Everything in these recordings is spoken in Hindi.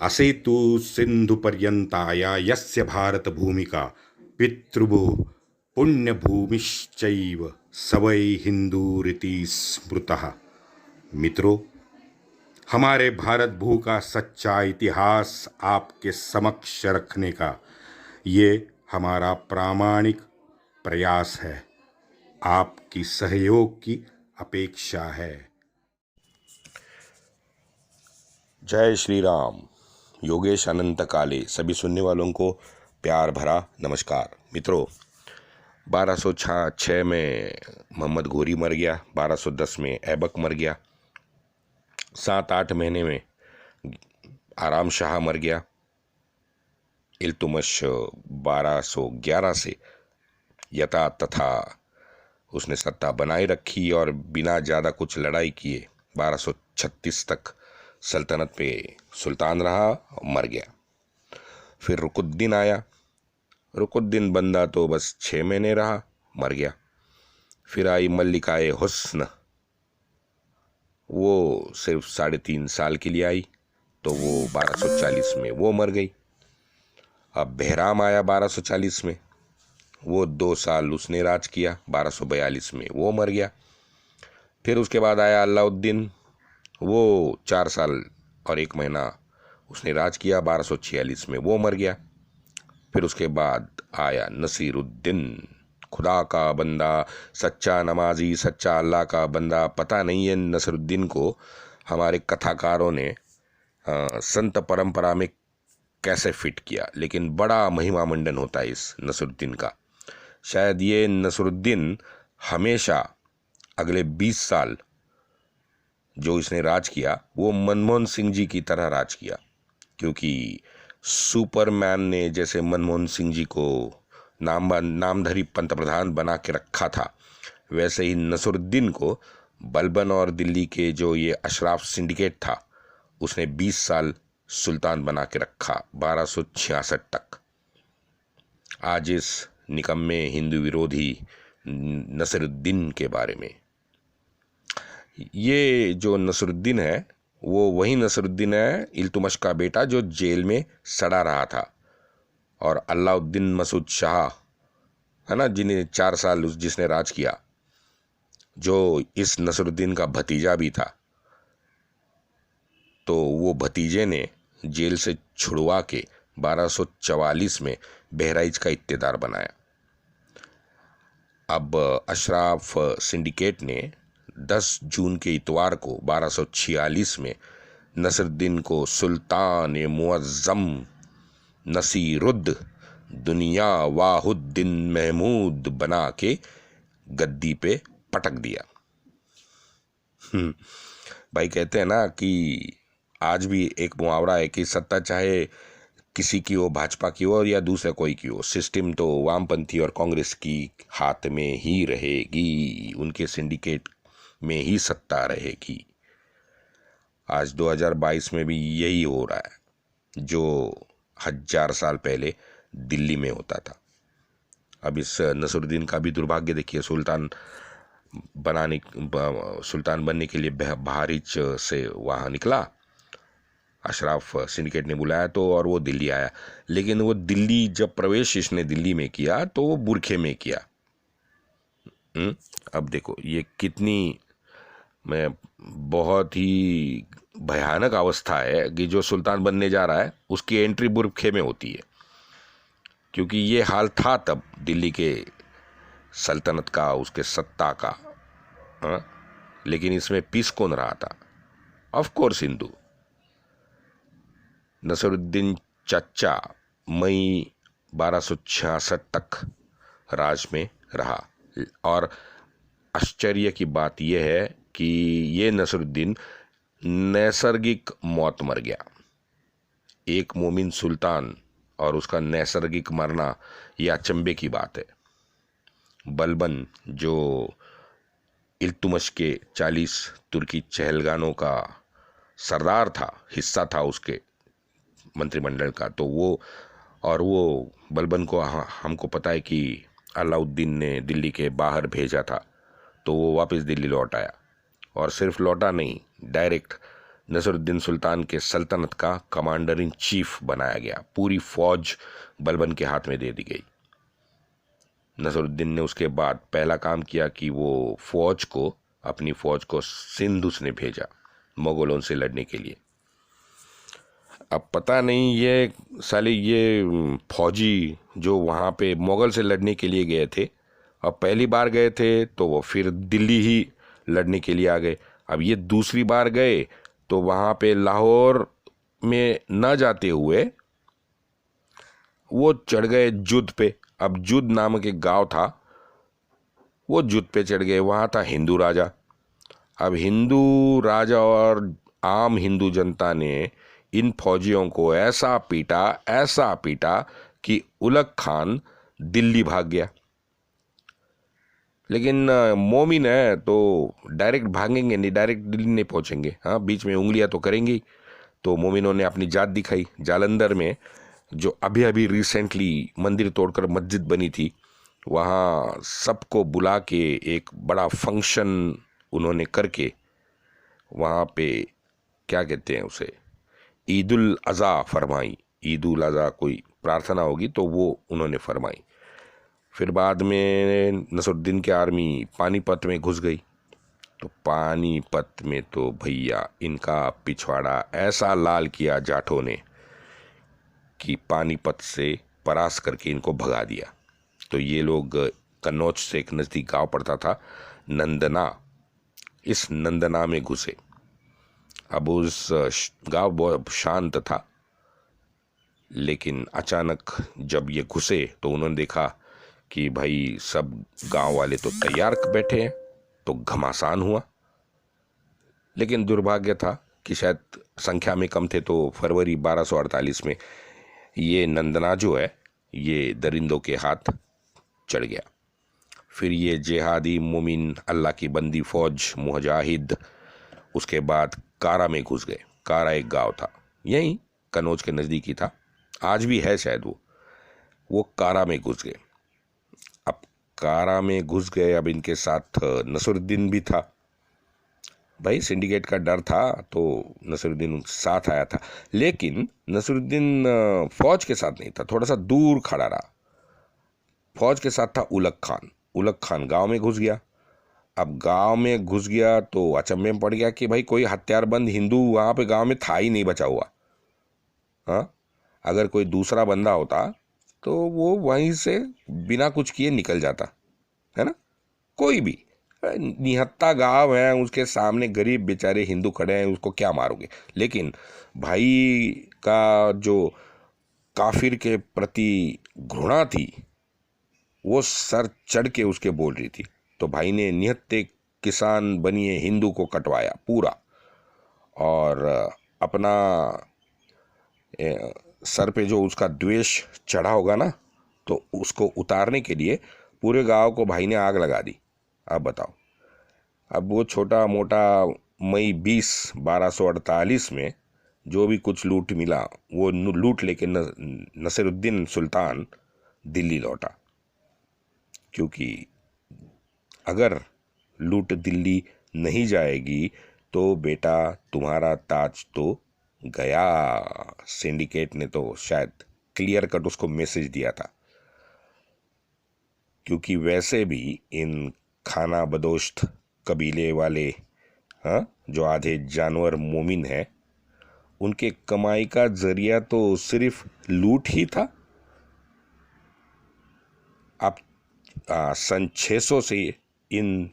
असेतु सिन्धुपर्यन्ताया यस्य भारतभूमिका पितृभूः पुण्यभूमिश्चैव स वै हिन्दूरिति स्मृतः। मित्रों, हमारे भारत भू का सच्चा इतिहास आपके समक्ष रखने का ये हमारा प्रामाणिक प्रयास है। आपकी सहयोग की अपेक्षा है। जय श्री राम। योगेश अनंत काले सभी सुनने वालों को प्यार भरा नमस्कार। मित्रों, 1206 में मोहम्मद घोरी मर गया, 1210 में ऐबक मर गया, 7-8 महीने में आराम शाह मर गया। इल्तुतमिश 1211 से यथा तथा उसने सत्ता बनाए रखी और बिना ज़्यादा कुछ लड़ाई किए 1236 तक सल्तनत पे सुल्तान रहा, मर गया। फिर रुकुद्दीन आया। रुकुद्दीन बंदा तो बस 6 महीने रहा, मर गया। फिर आई मल्लिकाए हुस्न, वो सिर्फ 3.5 साल के लिए आई, तो वो 1240 में वो मर गई। अब बहराम आया 1240 में, वो 2 साल उसने राज किया, 1242 में वो मर गया। फिर उसके बाद आया अलाउद्दीन, वो 4 साल और 1 महीना उसने राज किया, 1246 में वो मर गया। फिर उसके बाद आया नसीरुद्दीन, खुदा का बंदा, सच्चा नमाजी, सच्चा अल्लाह का बंदा। पता नहीं है नसीरुद्दीन को हमारे कथाकारों ने संत परंपरा में कैसे फिट किया, लेकिन बड़ा महिमा मंडन होता है इस नसीरुद्दीन का। शायद ये नसीरुद्दीन हमेशा अगले 20 साल जो इसने राज किया वो मनमोहन सिंह जी की तरह राज किया, क्योंकि सुपरमैन ने जैसे मनमोहन सिंह जी को नामधारी पंतप्रधान बना के रखा था, वैसे ही नसीरुद्दीन को बलबन और दिल्ली के जो ये अशराफ सिंडिकेट था उसने 20 साल सुल्तान बना के रखा, 1266 तक। आज इस निकम्मे हिंदू विरोधी नसीरुद्दीन के बारे में, ये जो नसीरुद्दीन है वो वही नसीरुद्दीन है इल्तुतमिश का बेटा जो जेल में सड़ा रहा था, और अलाउद्दीन मसूद शाह है ना, जिन्हें 4 साल जिसने राज किया, जो इस नसीरुद्दीन का भतीजा भी था। तो वो भतीजे ने जेल से छुड़वा के 1244 में बहराइच का इत्तेदार बनाया। अब अशराफ सिंडिकेट ने 10 जून के इतवार को 1246 में नसीरुद्दीन को सुल्तान मुअज्जम नसीरुद्द दुनिया वाहुद्दीन महमूद बना के गद्दी पे पटक दिया। भाई कहते हैं ना कि आज भी एक मुहावरा है कि सत्ता चाहे किसी की हो, भाजपा की हो या दूसरे कोई की हो, सिस्टम तो वामपंथी और कांग्रेस की हाथ में ही रहेगी, उनके सिंडिकेट में ही सत्ता रहेगी। आज 2022 में भी यही हो रहा है जो 1000 साल पहले दिल्ली में होता था। अब इस नसीरुद्दीन का भी दुर्भाग्य देखिए, सुल्तान बनने के लिए बहराइच से वहाँ निकला, अशराफ सिंडिकेट ने बुलाया तो, और वो दिल्ली आया। लेकिन वो दिल्ली जब प्रवेश इसने दिल्ली में किया तो वो बुरखे में किया। अब देखो ये कितनी बहुत ही भयानक अवस्था है कि जो सुल्तान बनने जा रहा है उसकी एंट्री बुरखे में होती है, क्योंकि ये हाल था तब दिल्ली के सल्तनत का, उसके सत्ता का। लेकिन इसमें पीस कौन रहा था? Of course Hindu. नसीरुद्दीन चच्चा मई 1266 तक राज में रहा, और आश्चर्य की बात यह है कि ये नसीरुद्दीन नैसर्गिक मौत मर गया। एक मोमिन सुल्तान और उसका नैसर्गिक मरना, यह अचंभे की बात है। बलबन जो इल्तुतमिश के 40 तुर्की चहलगानों का सरदार था, हिस्सा था उसके मंत्रिमंडल का, तो वो बलबन को हमको पता है कि अलाउद्दीन ने दिल्ली के बाहर भेजा था, तो वो वापस दिल्ली लौट आया। और सिर्फ लौटा नहीं, डायरेक्ट नसरुद्दीन सुल्तान के सल्तनत का कमांडर इन चीफ बनाया गया। पूरी फौज बलबन के हाथ में दे दी गई। नसरुद्दीन ने उसके बाद पहला काम किया कि वो अपनी फौज को सिंध उसने भेजा मुगलों से लड़ने के लिए। अब पता नहीं ये फौजी जो वहाँ पे मुगल से लड़ने के लिए गए थे, अब पहली बार गए थे तो वो फिर दिल्ली ही लड़ने के लिए आ गए। अब ये दूसरी बार गए तो वहाँ पे लाहौर में न जाते हुए वो चढ़ गए जुद पे। अब जुद नामक एक गांव था, वो जुद पे चढ़ गए। वहाँ था हिंदू राजा। अब हिंदू राजा और आम हिंदू जनता ने इन फौजियों को ऐसा पीटा कि उलग खान दिल्ली भाग गया। लेकिन मोमिन है तो डायरेक्ट भागेंगे नहीं, डायरेक्ट दिल्ली नहीं पहुंचेंगे, हाँ बीच में उंगलियां तो करेंगी। तो मोमिनों ने अपनी जात दिखाई। जालंधर में जो अभी अभी रिसेंटली मंदिर तोड़कर मस्जिद बनी थी, वहाँ सबको बुला के एक बड़ा फंक्शन उन्होंने करके वहाँ पे क्या कहते हैं उसे, ईद उल अज़हा फरमाई। ईद उल अज़हा कोई प्रार्थना होगी तो वो उन्होंने फरमाई। फिर बाद में नसरुद्दीन की आर्मी पानीपत में घुस गई। तो पानीपत में तो भैया इनका पिछवाड़ा ऐसा लाल किया जाटों ने कि पानीपत से परास करके इनको भगा दिया। तो ये लोग कन्नौज से एक नज़दीक गांव पड़ता था नंदना, इस नंदना में घुसे। अब उस गांव बहुत शांत था, लेकिन अचानक जब ये घुसे तो उन्होंने देखा कि भाई सब गांव वाले तो तैयार बैठे हैं, तो घमासान हुआ। लेकिन दुर्भाग्य था कि शायद संख्या में कम थे। तो फरवरी 1248 में ये नंदना जो है ये दरिंदों के हाथ चढ़ गया। फिर ये जिहादी मोमिन अल्लाह की बंदी फौज मुजाहिद उसके बाद कारा में घुस गए। कारा एक गांव था, यहीं कन्नौज के नज़दीक ही था, आज भी है शायद। वो कारा में घुस गए। अब कारा में घुस गए। अब इनके साथ नसरुद्दीन भी था। भाई सिंडिकेट का डर था तो नसरुद्दीन साथ आया था। लेकिन नसरुद्दीन फौज के साथ नहीं था, थोड़ा सा दूर खड़ा रहा। फौज के साथ था उलग खान। उलग खान गांव में घुस गया। अब गांव में घुस गया तो अचंभे में पड़ गया कि भाई कोई हथियारबंद हिंदू वहां पे गांव में था ही नहीं बचा हुआ। हाँ, अगर कोई दूसरा बंदा होता तो वो वहीं से बिना कुछ किए निकल जाता, है ना। कोई भी निहत्ता गांव है, उसके सामने गरीब बेचारे हिंदू खड़े हैं, उसको क्या मारोगे। लेकिन भाई का जो काफिर के प्रति घृणा थी वो सर चढ़ के उसके बोल रही थी। तो भाई ने निहत्ते किसान बनिए हिंदू को कटवाया पूरा, और अपना सर पे जो उसका द्वेष चढ़ा होगा ना, तो उसको उतारने के लिए पूरे गांव को भाई ने आग लगा दी। अब बताओ, अब वो छोटा मोटा मई 20 1248 में जो भी कुछ लूट मिला वो लूट लेके नसरुद्दीन सुल्तान दिल्ली लौटा। क्योंकि अगर लूट दिल्ली नहीं जाएगी तो बेटा तुम्हारा ताज तो गया। सिंडिकेट ने तो शायद क्लियर कट उसको मैसेज दिया था। क्योंकि वैसे भी इन खाना बदोश्त कबीले वाले, हाँ, जो आधे जानवर मोमिन हैं, उनके कमाई का जरिया तो सिर्फ लूट ही था। आप सन 600 से इन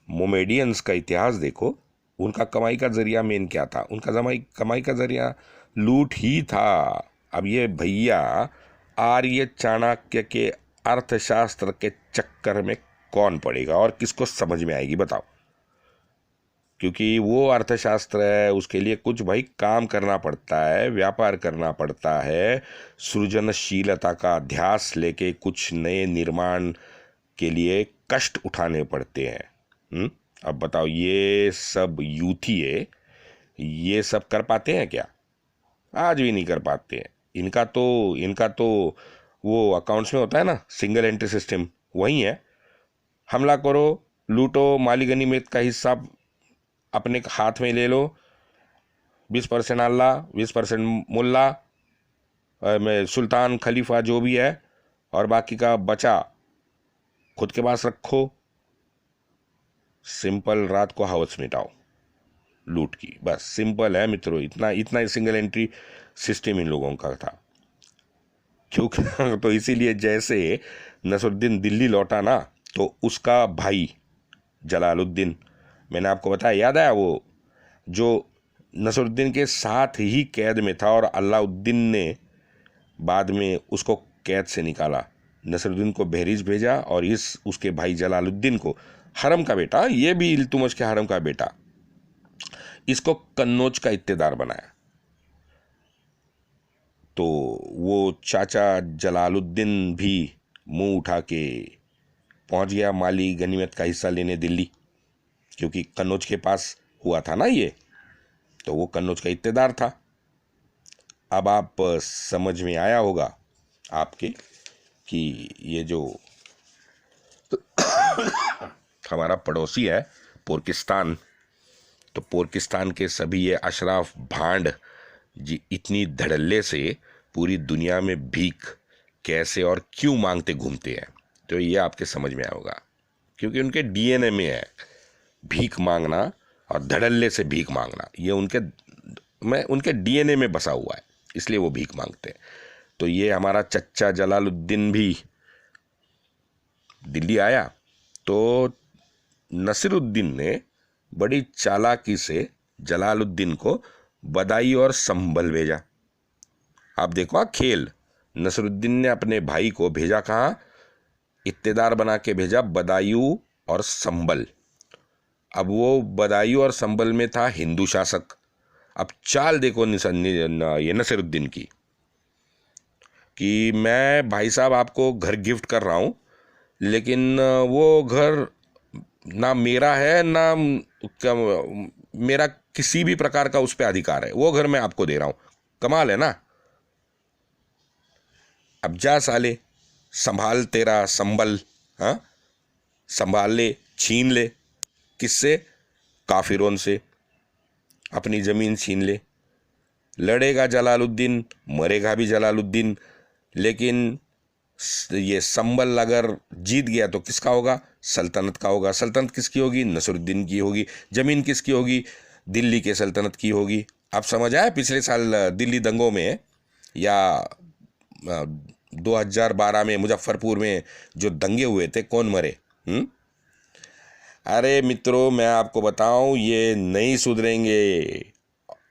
मोमेडियंस का इतिहास देखो, उनका कमाई का जरिया मेन क्या था? उनका कमाई का जरिया लूट ही था। अब ये भैया आर्य चाणक्य के अर्थशास्त्र के चक्कर में कौन पड़ेगा और किसको समझ में आएगी बताओ। क्योंकि वो अर्थशास्त्र है, उसके लिए कुछ भाई काम करना पड़ता है, व्यापार करना पड़ता है, सृजनशीलता का अध्यास लेके कुछ नए निर्माण के लिए कष्ट उठाने पड़ते हैं। अब बताओ, ये सब यूथिए ये सब कर पाते हैं क्या? आज भी नहीं कर पाते हैं। इनका तो वो अकाउंट्स में होता है ना, सिंगल एंट्री सिस्टम, वही है। हमला करो, लूटो, माली गनीमत का हिस्सा अपने हाथ में ले लो, 20% अल्लाह, 20% मुल्ला, में सुल्तान खलीफा जो भी है, और बाकी का बचा खुद के पास रखो। सिंपल, रात को हवस मिटाओ लूट की, बस सिंपल है मित्रों। इतना इतना सिंगल एंट्री सिस्टम इन लोगों का था। क्योंकि तो इसीलिए जैसे नसरुद्दीन दिल्ली लौटा ना, तो उसका भाई जलालुद्दीन, मैंने आपको बताया, याद आया, वो जो नसरुद्दीन के साथ ही कैद में था और अलाउद्दीन ने बाद में उसको कैद से निकाला। नसरुद्दीन को बहरीज भेजा और उसके भाई जलालुद्दीन को, हरम का बेटा, ये भी इल्तुतमिश के हरम का बेटा, इसको कन्नौज का इत्तेदार बनाया। तो वो चाचा जलालुद्दीन भी मुंह उठा के पहुंच गया माली गनीमत का हिस्सा लेने दिल्ली, क्योंकि कन्नौज के पास हुआ था ना ये, तो वो कन्नौज का इत्तेदार था। अब आप समझ में आया होगा आपके कि ये जो हमारा पड़ोसी है पाकिस्तान, तो पाकिस्तान के सभी ये अशराफ भांड जी इतनी धड़ल्ले से पूरी दुनिया में भीख कैसे और क्यों मांगते घूमते हैं, तो ये आपके समझ में आएगा। क्योंकि उनके डीएनए में है भीख मांगना और धड़ल्ले से भीख मांगना, ये उनके डीएनए में बसा हुआ है, इसलिए वो भीख मांगते हैं। तो ये हमारा चच्चा जलालुद्दीन भी दिल्ली आया, तो नसीरुद्दीन ने बड़ी चालाकी से जलालुद्दीन को बदायूं और संभल भेजा। आप देखो खेल, नसीरुद्दीन ने अपने भाई को भेजा कहाँ, इत्तेदार बना के भेजा बदायूं और संभल। अब वो बदायूं और संभल में था हिंदू शासक। अब चाल देखो ये नसीरुद्दीन की, कि मैं भाई साहब आपको घर गिफ्ट कर रहा हूँ, लेकिन वो घर ना मेरा है ना मेरा किसी भी प्रकार का उस पर अधिकार है, वो घर मैं आपको दे रहा हूँ। कमाल है ना। अब जा साले, संभाल तेरा संभल, हाँ, संभाल ले, छीन ले। किससे? काफिरों से अपनी ज़मीन छीन ले। लड़ेगा जलालुद्दीन, मरेगा भी जलालुद्दीन, लेकिन ये संभल अगर जीत गया तो किसका होगा? सल्तनत का होगा। सल्तनत किसकी होगी? नसरुद्दीन की होगी। ज़मीन किसकी होगी? दिल्ली के सल्तनत की होगी। आप समझ आए पिछले साल दिल्ली दंगों में या 2012 में मुजफ्फरपुर में जो दंगे हुए थे, कौन मरे? अरे मित्रों, मैं आपको बताऊं, ये नहीं सुधरेंगे।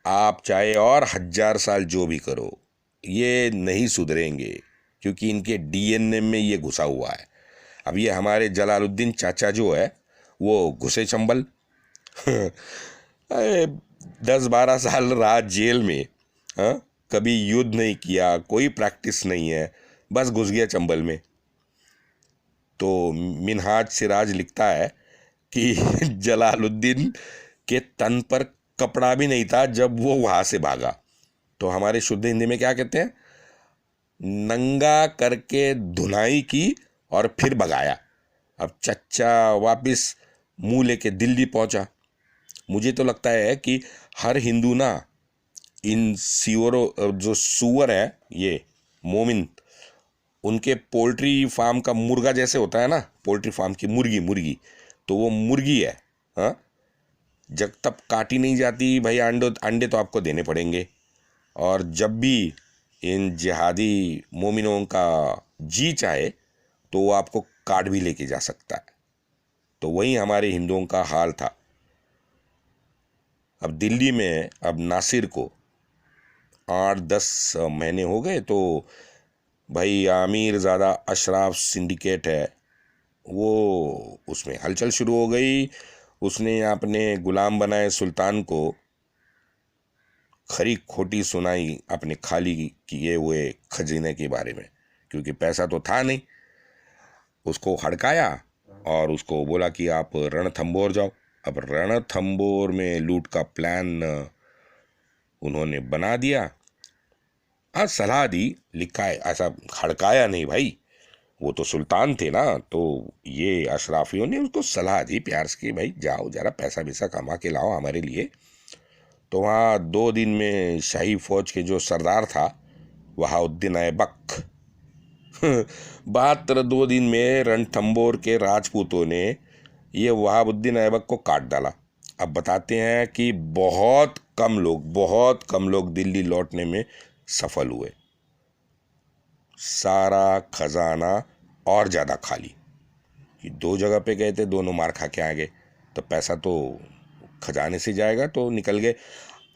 आप चाहे और 1000 साल जो भी करो, ये नहीं सुधरेंगे, क्योंकि इनके डीएनए में ये घुसा हुआ है। अब ये हमारे जलालुद्दीन चाचा जो है, वो घुसे चंबल 10-12 साल रहा जेल में, हाँ, कभी युद्ध नहीं किया, कोई प्रैक्टिस नहीं है, बस घुस गया चंबल में। तो मिनहाज सिराज लिखता है कि जलालुद्दीन के तन पर कपड़ा भी नहीं था जब वो वहाँ से भागा। तो हमारे शुद्ध हिंदी में क्या कहते हैं? नंगा करके धुनाई की और फिर भगाया। अब चच्चा वापस मुंह लेके दिल्ली पहुंचा। मुझे तो लगता है कि हर हिंदू ना इन सीवरों, जो सूअर है ये मोमिन, उनके पोल्ट्री फार्म का मुर्गा जैसे होता है ना, पोल्ट्री फार्म की मुर्गी, तो वो मुर्गी है, हाँ। जब तक काटी नहीं जाती भाई, अंडे तो आपको देने पड़ेंगे। और जब भी इन जिहादी मोमिनों का जी चाहे तो वो आपको काट भी लेके जा सकता है। तो वही हमारे हिंदुओं का हाल था। अब दिल्ली में अब नासिर को 8-10 महीने हो गए, तो भाई आमिर ज़्यादा अशराफ सिंडिकेट है, वो उसमें हलचल शुरू हो गई। उसने अपने गुलाम बनाए सुल्तान को खरी खोटी सुनाई अपने खाली किए हुए खजीने के बारे में, क्योंकि पैसा तो था नहीं। उसको हड़काया और उसको बोला कि आप रणथंबोर जाओ। अब रणथंबोर में लूट का प्लान उन्होंने बना दिया। हाँ, सलाह दी, लिखा है, ऐसा हड़काया नहीं भाई, वो तो सुल्तान थे ना। तो ये अशराफियों ने उसको सलाह दी प्यार से कि भाई जाओ, जरा पैसा वैसा कमा के लाओ हमारे लिए। तो वहाँ 2 दिन में शाही फौज के जो सरदार था वहाउद्दीन ऐबक मात्र 2 दिन में रणथंबोर के राजपूतों ने ये वहाबुद्दीन ऐबक को काट डाला। अब बताते हैं कि बहुत कम लोग दिल्ली लौटने में सफल हुए। सारा खजाना और ज़्यादा खाली, कि 2 जगह पे गए थे, दोनों मार खा के आ गए, तो पैसा तो खजाने से जाएगा, तो निकल गए।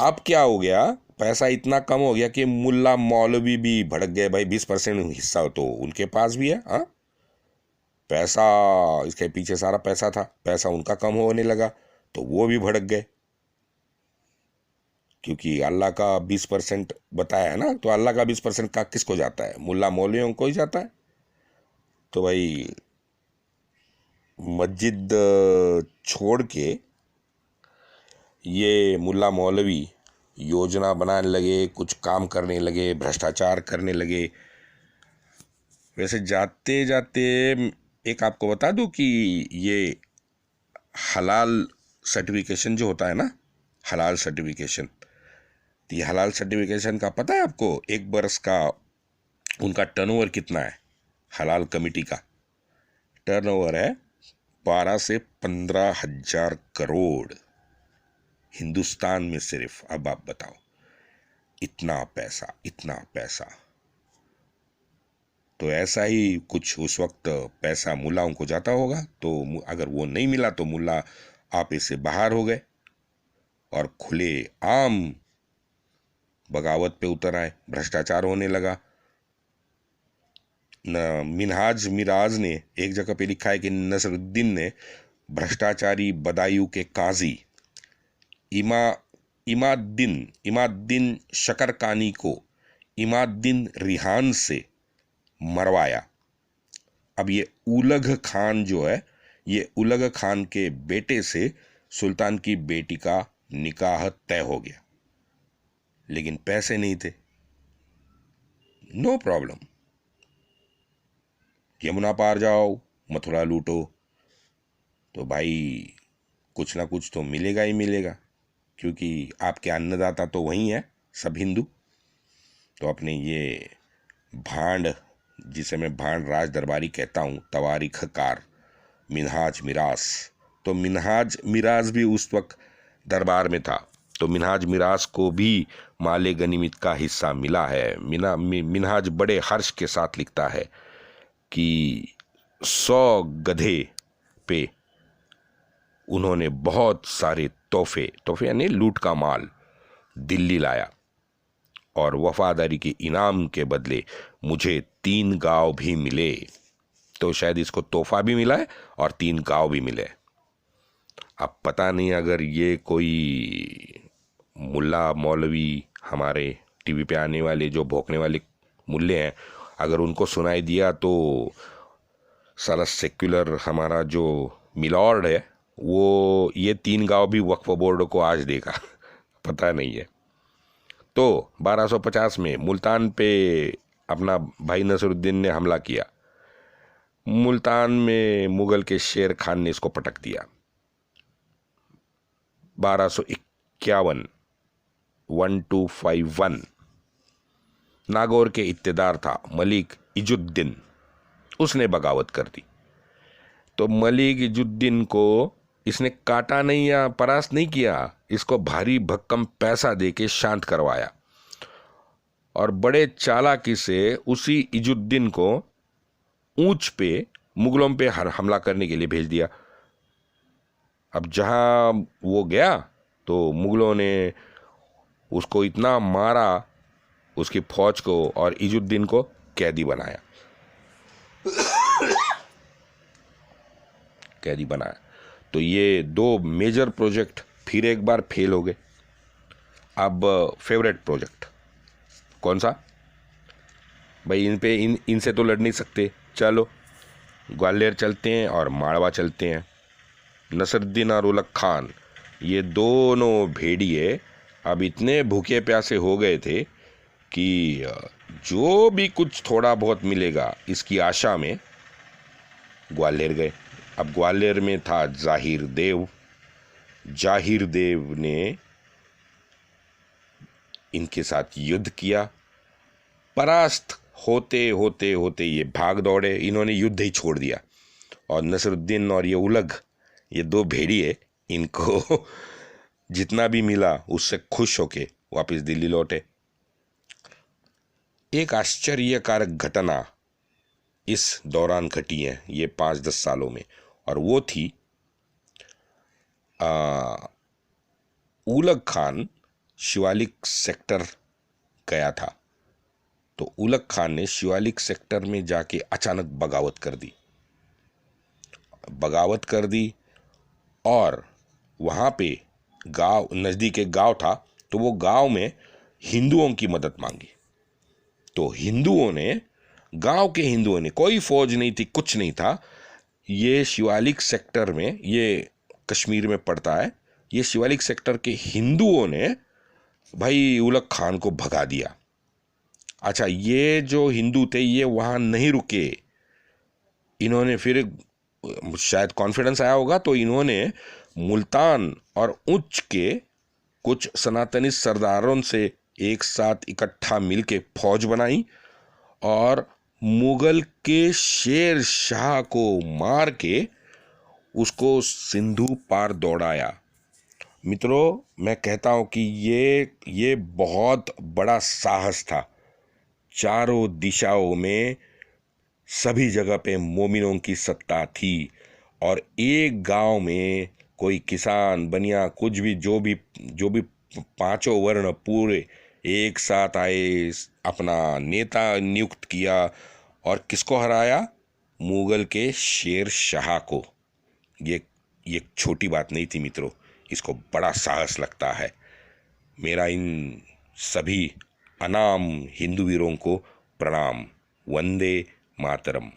अब क्या हो गया, पैसा इतना कम हो गया कि मुल्ला मौलवी भी भड़क गए। भाई 20% हिस्सा तो उनके पास भी है। हाँ, पैसा इसके पीछे सारा पैसा था, पैसा उनका कम होने लगा तो वो भी भड़क गए, क्योंकि अल्लाह का 20% बताया है ना, तो अल्लाह का 20% का किसको जाता है? मुल्ला मौलवियों को ही जाता है। तो भाई मस्जिद छोड़ के ये मुल्ला मौलवी योजना बनाने लगे, कुछ काम करने लगे, भ्रष्टाचार करने लगे। वैसे जाते जाते एक आपको बता दूं कि ये हलाल सर्टिफिकेशन जो होता है ना, हलाल सर्टिफिकेशन, तो ये हलाल सर्टिफिकेशन का पता है आपको? 1 बरस का उनका टर्नओवर कितना है? हलाल कमेटी का टर्नओवर है 12 से 15 हजार करोड़ हिंदुस्तान में सिर्फ। अब आप बताओ, इतना पैसा, इतना पैसा। तो ऐसा ही कुछ उस वक्त पैसा मुल्लाओं को जाता होगा, तो अगर वो नहीं मिला तो मुल्ला आप इससे बाहर हो गए और खुले आम बगावत पे उतर आए, भ्रष्टाचार होने लगा। मिनहाज मिराज ने एक जगह पे लिखा है कि नसरुद्दीन ने भ्रष्टाचारी बदायूं के काजी इमाद्दीन शकरकानी को इमाद्दीन रिहान से मरवाया। अब ये उलग खान जो है, ये उलग खान के बेटे से सुल्तान की बेटी का निकाह तय हो गया, लेकिन पैसे नहीं थे। नो प्रॉब्लम, यमुना पार जाओ, मथुरा लूटो, तो भाई कुछ ना कुछ तो मिलेगा ही मिलेगा, क्योंकि आपके अन्नदाता तो वही है, सब हिंदू। तो अपने ये भांड, जिसे मैं भांड राज दरबारी कहता हूँ, तवारीख कार मिनहाज मिराज, तो मिनहाज मिराज भी उस वक्त दरबार में था, तो मिनहाज मिराज को भी माले गनीमत का हिस्सा मिला है। मिनहाज बड़े हर्ष के साथ लिखता है कि 100 गधे पे उन्होंने बहुत सारे तोहफे यानी लूट का माल दिल्ली लाया, और वफादारी के इनाम के बदले मुझे 3 गांव भी मिले। तो शायद इसको तोहफा भी मिला है और 3 गांव भी मिले। अब पता नहीं, अगर ये कोई मुल्ला मौलवी, हमारे टीवी पे आने वाले जो भौंकने वाले मुल्ले हैं, अगर उनको सुनाई दिया तो सारा सेक्युलर हमारा जो मिलॉर्ड है वो ये 3 गांव भी वक्फ बोर्ड को आज देगा पता नहीं है। तो 1250 में मुल्तान पे अपना भाई नसरुद्दीन ने हमला किया। मुल्तान में मुगल के शेर खान ने इसको पटक दिया। 1251 1251 नागौर के इत्तेदार था मलिक इजुद्दीन, उसने बगावत कर दी। तो मलिक इजुद्दीन को इसने काटा नहीं या परास्त नहीं किया, इसको भारी भक्कम पैसा देके शांत करवाया, और बड़े चालाकी से उसी इजुद्दीन को ऊंच पे मुगलों पे हमला करने के लिए भेज दिया। अब जहां वो गया तो मुगलों ने उसको इतना मारा, उसकी फौज को, और इजुद्दीन को कैदी बनाया कैदी बनाया। तो ये 2 मेजर प्रोजेक्ट फिर एक बार फेल हो गए। अब फेवरेट प्रोजेक्ट कौन सा? भाई इनसे तो लड़ नहीं सकते, चलो ग्वालियर चलते हैं और माड़वा चलते हैं। नसरुद्दीन और उलग खान, ये दोनों भेड़िए अब इतने भूखे प्यासे हो गए थे कि जो भी कुछ थोड़ा बहुत मिलेगा इसकी आशा में ग्वालियर गए। अब ग्वालियर में था जाहिर देव ने इनके साथ युद्ध किया। परास्त होते होते होते ये भाग दौड़े, इन्होंने युद्ध ही छोड़ दिया और नसरुद्दीन और ये उलग, ये दो भेड़िए, इनको जितना भी मिला उससे खुश होके वापस दिल्ली लौटे। एक आश्चर्यकारक घटना इस दौरान घटी है, ये 5-10 सालों में, और वो थी उलग खान शिवालिक सेक्टर गया था। तो उलग खान ने शिवालिक सेक्टर में जाके अचानक बगावत कर दी और वहाँ पे गांव, नज़दीक एक गांव था, तो वो गांव में हिंदुओं की मदद मांगी। तो गांव के हिंदुओं ने, कोई फौज नहीं थी, कुछ नहीं था, ये शिवालिक सेक्टर में, ये कश्मीर में पड़ता है, ये शिवालिक सेक्टर के हिंदुओं ने भाई उलग खान को भगा दिया। अच्छा, ये जो हिंदू थे ये वहाँ नहीं रुके, इन्होंने फिर शायद कॉन्फिडेंस आया होगा, तो इन्होंने मुल्तान और उच्च के कुछ सनातनी सरदारों से एक साथ इकट्ठा मिलके फौज बनाई और मुगल के शेर शाह को मार के उसको सिंधु पार दौड़ाया। मित्रों, मैं कहता हूं कि ये बहुत बड़ा साहस था। चारों दिशाओं में सभी जगह पे मोमिनों की सत्ता थी और एक गांव में कोई किसान, बनिया, कुछ भी, जो भी पांचों वर्ण पूरे एक साथ आए, अपना नेता नियुक्त किया और किसको हराया? मुगल के शेर शाह को। ये छोटी बात नहीं थी मित्रों, इसको बड़ा साहस लगता है। मेरा इन सभी अनाम हिंदू वीरों को प्रणाम। वंदे मातरम।